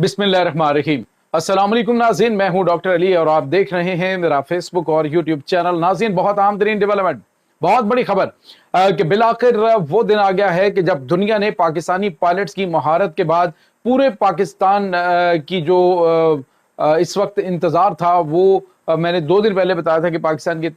बिस्मिल्लाहिर्रहमानिर्रहीम। अस्सलाम वालेकुम नाज़रीन, मैं हूं डॉक्टर अली और आप देख रहे हैं मेरा फेसबुक और यूट्यूब चैनल। नाज़रीन, बहुत आम तरीन डेवलपमेंट, बहुत बड़ी खबर कि बिलाखिर वो दिन आ गया है कि जब दुनिया ने पाकिस्तानी पायलट्स की महारत के बाद पूरे पाकिस्तान की जो इस वक्त इंतजार था वो मैंने 2 दिन पहले बताया था कि पाकिस्तान के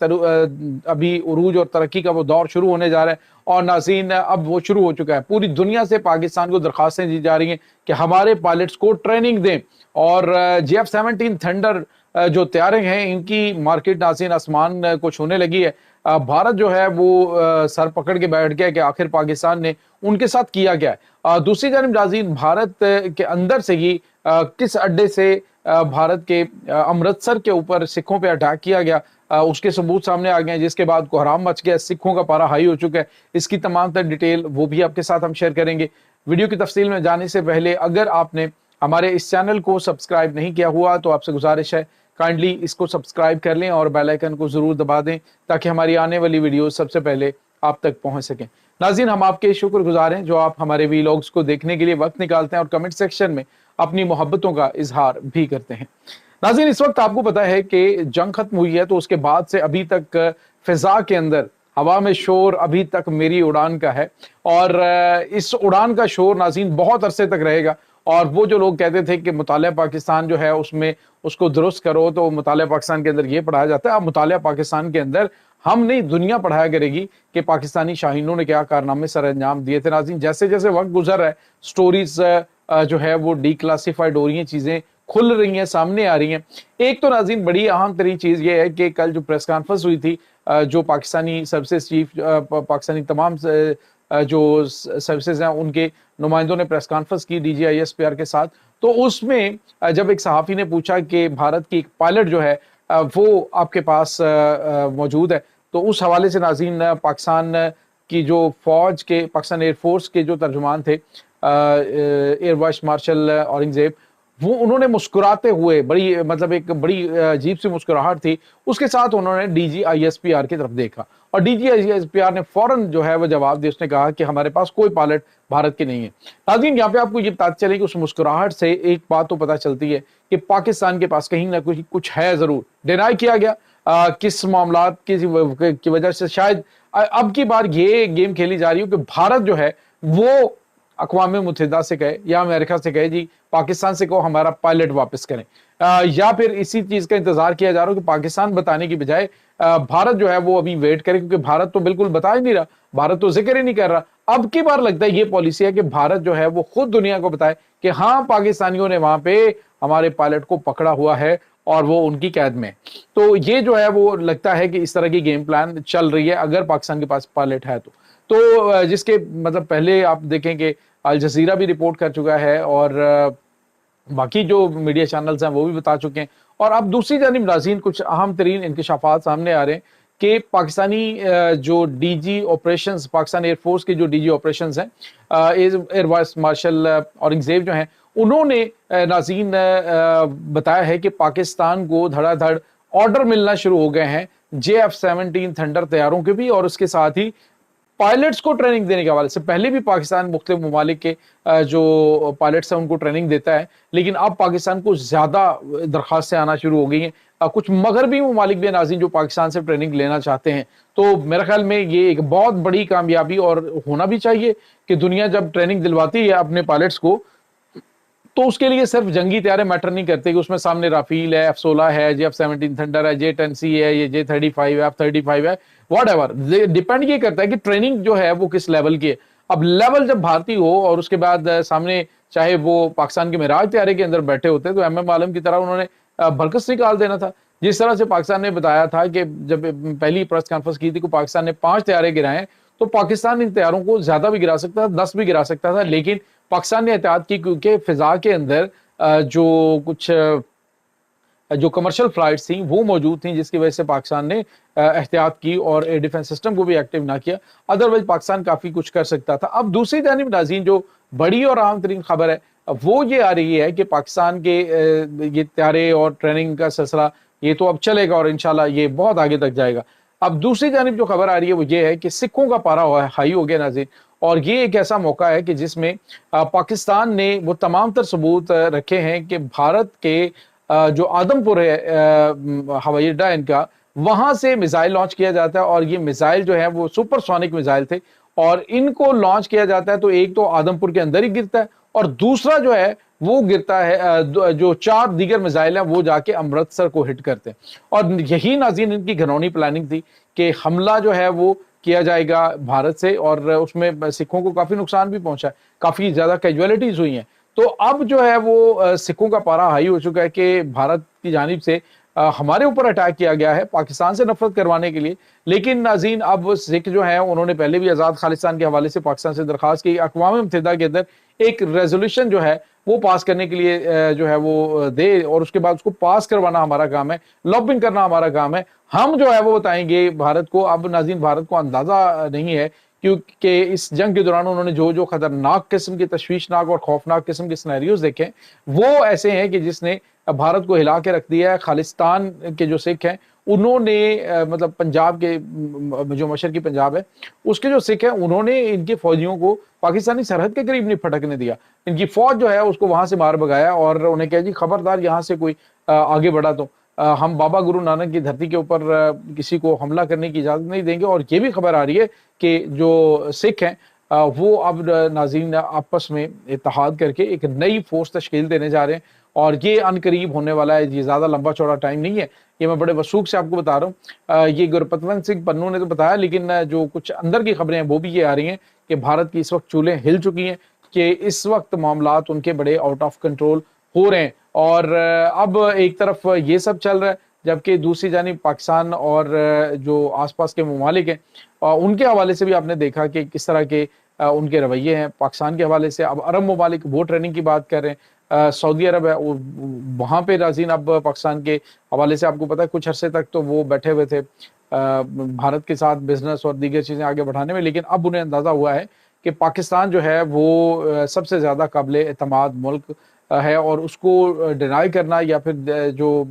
अभी उरूज और तरक्की का वो दौर शुरू होने जा रहा है। और नाज़रीन, अब वो शुरू हो चुका है। पूरी दुनिया से पाकिस्तान को दरख्वास्तें दी जा रही हैं कि हमारे पायलट्स को ट्रेनिंग दें। और JF-17 थंडर जो तैयारे हैं इनकी मार्केट नाज़रीन आसमान को छूने लगी है। भारत जो है वो सर पकड़ के बैठ गया कि आखिर पाकिस्तान ने उनके साथ किया क्या है। दूसरी जानिब नाज़रीन, भारत के अंदर से ही किस अड्डे से भारत के अमृतसर के ऊपर सिखों पे अटैक किया गया, उसके सबूत सामने आ गए, जिसके बाद कोहराम मच गया, सिखों का पारा हाई हो चुका है। इसकी तमाम तर डिटेल वो भी आपके साथ हम शेयर करेंगे। वीडियो की तफसील में जाने से पहले अगर आपने हमारे इस चैनल को सब्सक्राइब नहीं किया हुआ तो आपसे गुजारिश है काइंडली इसको सब्सक्राइब कर लें और बेल आइकन को जरूर दबा दें ताकि हमारी आने वाली वीडियो सबसे पहले आप तक पहुंच सकें। नाज़रीन, हम आपके शुक्रगुजार हैं जो आप हमारे वीलॉग्स को देखने के लिए वक्त निकालते हैं और कमेंट सेक्शन में अपनी मोहब्बतों का इजहार भी करते हैं। नाज़रीन, इस वक्त आपको पता है कि जंग खत्म हुई है, तो उसके बाद से अभी तक फिजा के अंदर हवा में शोर अभी तक मेरी उड़ान का है। और इस उड़ान का शोर नाज़रीन बहुत अरसे तक रहेगा। और वो जो लोग कहते थे कि मुतालिया पाकिस्तान जो है उसमें उसको दुरुस्त करो, तो मुतालिया पाकिस्तान के अंदर ये पढ़ाया जाता है। अब मुतालिया पाकिस्तान के अंदर हम नहीं, दुनिया पढ़ाया करेगी कि पाकिस्तानी शाहीनों ने क्या कारनामे सर अंजाम दिए थे। नाज़रीन, जैसे जैसे वक्त गुजर रहा है स्टोरीज जो है वो डिक्लासिफाइड हो रही हैं, चीजें खुल रही हैं, सामने आ रही हैं। एक तो नाज़रीन बड़ी अहम तरीन चीज ये है कि कल जो प्रेस कॉन्फ्रेंस हुई थी, जो पाकिस्तानी सर्विसेज चीफ, पाकिस्तानी तमाम जो सर्विसेज हैं उनके नुमाइंदों ने प्रेस कॉन्फ्रेंस की DGISPR के साथ। तो उसमें जब एक सहाफ़ी ने पूछा कि भारत की एक पायलट जो है वो आपके पास मौजूद है, तो उस हवाले से नाज़रीन पाकिस्तान की जो फौज के, पाकिस्तान एयरफोर्स के जो तर्जुमान थे एयर वाइस मार्शल औरंगजेब, वो उन्होंने मुस्कुराते हुए, बड़ी मतलब एक बड़ी अजीब सी मुस्कुराहट थी, उसके साथ उन्होंने DGISPR की तरफ देखा और DGISPR ने फौरन जो है वो जवाब दिया। उसने कहा कि हमारे पास कोई पायलट भारत के नहीं है। नाज़रीन, यहाँ पे आपको ये पता चले कि उस मुस्कुराहट से एक बात तो पता चलती है कि पाकिस्तान के पास कहीं ना कुछ है जरूर। डिनाई किया गया किस मामलात की वजह से शायद अब की बार ये गेम खेली जा रही हो कि भारत जो है वो अक़वाम मुत्तहिदा से कहे या अमेरिका से कहे जी पाकिस्तान से कहो हमारा पायलट वापस करें, या फिर इसी चीज का इंतजार किया जा रहा हो कि पाकिस्तान बताने की बजाय भारत जो है वो अभी वेट करे, क्योंकि भारत तो बिल्कुल बता ही नहीं रहा, भारत तो जिक्र ही नहीं कर रहा। अब की बार लगता है ये पॉलिसी है कि भारत जो है वो खुद दुनिया को बताए कि हाँ, पाकिस्तानियों ने वहां पे हमारे पायलट को पकड़ा हुआ है और वो उनकी कैद में। तो ये जो है वो लगता है कि इस तरह की गेम प्लान चल रही है अगर पाकिस्तान के पास पायलट है तो जिसके मतलब पहले आप देखें कि अल जजीरा भी रिपोर्ट कर चुका है और बाकी जो मीडिया चैनल्स हैं वो भी बता चुके हैं। और अब दूसरी जानिब नाज़रीन कुछ अहम तरीन इंकशाफात सामने आ रहे हैं कि पाकिस्तानी जो DG ऑपरेशंस, पाकिस्तान एयरफोर्स के जो DG ऑपरेशंस हैं, एयर वाइस मार्शल औरंगजेब जो हैं, उन्होंने नाज़रीन बताया है कि पाकिस्तान को धड़ाधड़ ऑर्डर मिलना शुरू हो गए हैं JF-17 थंडर तैयारों के भी, और उसके साथ ही पायलट्स को ट्रेनिंग देने के हवाले से। पहले भी पाकिस्तान मुख्तलिफ ममालिक के जो पायलट्स हैं उनको ट्रेनिंग देता है, लेकिन अब पाकिस्तान को ज्यादा दरख्वास्तें आना शुरू हो गई हैं। कुछ मगरबी ममालिक भी नाज़रीन जो पाकिस्तान से ट्रेनिंग लेना चाहते हैं। तो मेरे ख्याल में ये एक बहुत बड़ी कामयाबी और होना भी चाहिए कि दुनिया जब ट्रेनिंग दिलवाती है अपने पायलट्स को तो उसके लिए सिर्फ जंगी तैयारे मैटर नहीं करते कि उसमें सामने राफील है, F-16 है, JF-17 थंडर है, J-10C है, ये J-35 है, F-35 है, व्हाटएवर। डिपेंड ये करता है कि ट्रेनिंग जो है वो किस लेवल की है। अब लेवल जब भारतीय हो और उसके बाद सामने चाहे वो पाकिस्तान के मिराज तैयारे के अंदर बैठे होते तो MM आलम की तरह उन्होंने भरकस निकाल देना था। जिस तरह से पाकिस्तान ने बताया था कि जब पहली प्रेस कॉन्फ्रेंस की थी कि पाकिस्तान ने 5 तैयारे गिराए, तो पाकिस्तान इन तैयारों को ज्यादा भी गिरा सकता था, 10 भी गिरा सकता था, लेकिन पाकिस्तान ने एहतियात की क्योंकि फिजा के अंदर जो कुछ जो कमर्शियल फ्लाइट्स थी वो मौजूद थी, जिसकी वजह से पाकिस्तान ने एहतियात की और एयर डिफेंस सिस्टम को भी एक्टिव ना किया। अदरवाइज पाकिस्तान काफी कुछ कर सकता था। अब दूसरी जानिब नाज़रीन जो बड़ी और अहम तरीन खबर है वो ये आ रही है कि पाकिस्तान के ये तैयारे और ट्रेनिंग का सिलसिला ये तो अब चलेगा और इंशाल्लाह ये बहुत आगे तक जाएगा। अब दूसरी जानिब जो खबर आ रही है वो ये है कि सिखों का पारा हाई हो गया नाज़रीन, اور یہ ایک ایسا موقع ہے کہ جس میں پاکستان نے وہ تمام تر ثبوت رکھے ہیں کہ بھارت کے جو آدم پور ہے ہوائی اڈا ان کا، وہاں سے میزائل لانچ کیا جاتا ہے، اور یہ میزائل جو ہے وہ سپر سونک میزائل تھے، اور ان کو لانچ کیا جاتا ہے تو ایک تو آدم پور کے اندر ہی گرتا ہے، اور دوسرا جو ہے وہ گرتا ہے جو 4 دیگر میزائل ہیں وہ جا کے امرتسر کو ہٹ کرتے ہیں۔ اور یہی ناظرین ان کی گھنونی پلاننگ تھی کہ حملہ جو ہے وہ کیا جائے گا بھارت سے، اور اس میں سکھوں کو کافی نقصان بھی پہنچا ہے، کافی زیادہ کیجویلٹیز ہوئی ہیں۔ تو اب جو ہے وہ سکھوں کا پارا ہائی ہو چکا ہے کہ بھارت کی جانب سے ہمارے اوپر اٹیک کیا گیا ہے پاکستان سے نفرت کروانے کے لیے۔ لیکن ناظرین اب سکھ جو ہیں انہوں نے پہلے بھی آزاد خالصتان کے حوالے سے پاکستان سے درخواست کی، اقوام متحدہ کے اندر ایک ریزولوشن جو ہے وہ پاس کرنے کے لیے جو ہے وہ دے، اور اس کے بعد اس کو پاس کروانا ہمارا کام ہے، لابنگ کرنا ہمارا کام ہے۔ ہم جو ہے وہ بتائیں گے بھارت کو۔ اب ناظرین بھارت کو اندازہ نہیں ہے کیونکہ اس جنگ کے دوران انہوں نے جو خطرناک قسم کی تشویشناک اور خوفناک قسم کے سینیریوز دیکھے وہ ایسے ہیں کہ جس نے بھارت کو ہلا کے رکھ دیا ہے۔ خالصتان کے جو سکھ ہیں انہوں نے مطلب پنجاب کے جو مشرقی پنجاب ہے اس کے جو سکھ ہیں انہوں نے ان کے فوجیوں کو پاکستانی سرحد کے قریب نہیں پھٹکنے دیا، ان کی فوج جو ہے اس کو وہاں سے مار بگایا، اور انہیں کہا جی خبردار یہاں سے کوئی آگے بڑھا تو ہم بابا گرو نانک کی دھرتی کے اوپر کسی کو حملہ کرنے کی اجازت نہیں دیں گے۔ اور یہ بھی خبر آ رہی ہے کہ جو سکھ ہیں وہ اب ناظرین آپس میں اتحاد کر کے ایک نئی فورس تشکیل دینے جا رہے ہیں، اور یہ ان قریب ہونے والا ہے، یہ زیادہ لمبا چوڑا ٹائم نہیں ہے، یہ میں بڑے وثوق سے آپ کو بتا رہا ہوں۔ یہ گرپتونت سنگھ پنو نے تو بتایا، لیکن جو کچھ اندر کی خبریں ہیں وہ بھی یہ آ رہی ہیں کہ بھارت کی اس وقت چولیں ہل چکی ہیں، کہ اس وقت معاملات ان کے بڑے آؤٹ آف کنٹرول ہو رہے ہیں۔ اور اب ایک طرف یہ سب چل رہا ہے، جبکہ دوسری جانب پاکستان اور جو آس پاس کے ممالک ہیں ان کے حوالے سے بھی آپ نے دیکھا کہ کس طرح کے ان کے رویے ہیں۔ پاکستان کے حوالے سے اب عرب ممالک وہ ٹریننگ کی بات کر رہے ہیں، سعودی عرب ہے وہاں پہ ناظرین اب پاکستان کے حوالے سے آپ کو پتا ہے کچھ عرصے تک تو وہ بیٹھے ہوئے تھے بھارت کے ساتھ بزنس اور دیگر چیزیں آگے بڑھانے میں، لیکن اب انہیں اندازہ ہوا ہے کہ پاکستان جو ہے وہ سب سے زیادہ قابل اعتماد ملک ہے، اور اس کو ڈینائی کرنا یا پھر جو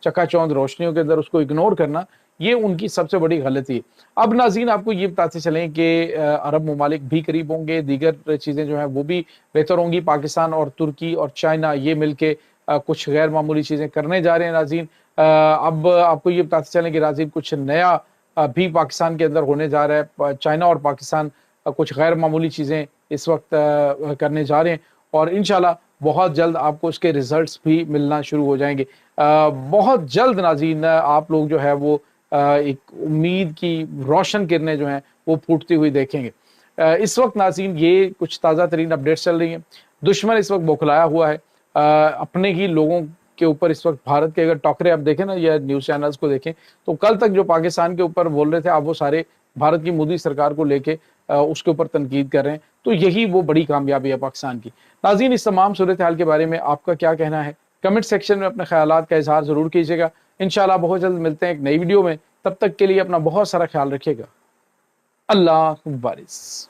چکا چوند روشنیوں کے اندر اس کو اگنور کرنا یہ ان کی سب سے بڑی غلطی ہے۔ اب ناظرین آپ کو یہ بتاتے چلیں کہ عرب ممالک بھی قریب ہوں گے، دیگر چیزیں جو ہیں وہ بھی بہتر ہوں گی۔ پاکستان اور ترکی اور چائنا یہ مل کے کچھ غیر معمولی چیزیں کرنے جا رہے ہیں ناظرین۔ اب آپ کو یہ بتاتے چلیں کہ ناظرین کچھ نیا بھی پاکستان کے اندر ہونے جا رہا ہے۔ چائنا اور پاکستان کچھ غیر معمولی چیزیں اس وقت کرنے جا رہے ہیں، اور انشاءاللہ بہت جلد آپ کو اس کے ریزلٹس بھی ملنا شروع ہو جائیں گے۔ بہت جلد ناظرین آپ لوگ جو ہے وہ ایک امید کی روشن کرنیں جو ہیں وہ پھوٹتی ہوئی دیکھیں گے۔ اس وقت ناظرین یہ کچھ تازہ ترین اپڈیٹس چل رہی ہیں۔ دشمن اس وقت بوکھلایا ہوا ہے، اپنے ہی لوگوں کے اوپر اس وقت بھارت کے اگر ٹاکرے آپ دیکھیں نا یا نیوز چینلز کو دیکھیں تو کل تک جو پاکستان کے اوپر بول رہے تھے اب وہ سارے بھارت کی مودی سرکار کو لے کے اس کے اوپر تنقید کر رہے ہیں، تو یہی وہ بڑی کامیابی ہے پاکستان کی۔ ناظرین اس تمام صورتحال کے بارے میں آپ کا کیا کہنا ہے؟ کمنٹ سیکشن میں اپنے خیالات کا اظہار ضرور کیجیے گا۔ انشاءاللہ بہت جلد ملتے ہیں ایک نئی ویڈیو میں، تب تک کے لیے اپنا بہت سارا خیال رکھیے گا۔ اللہ حافظ۔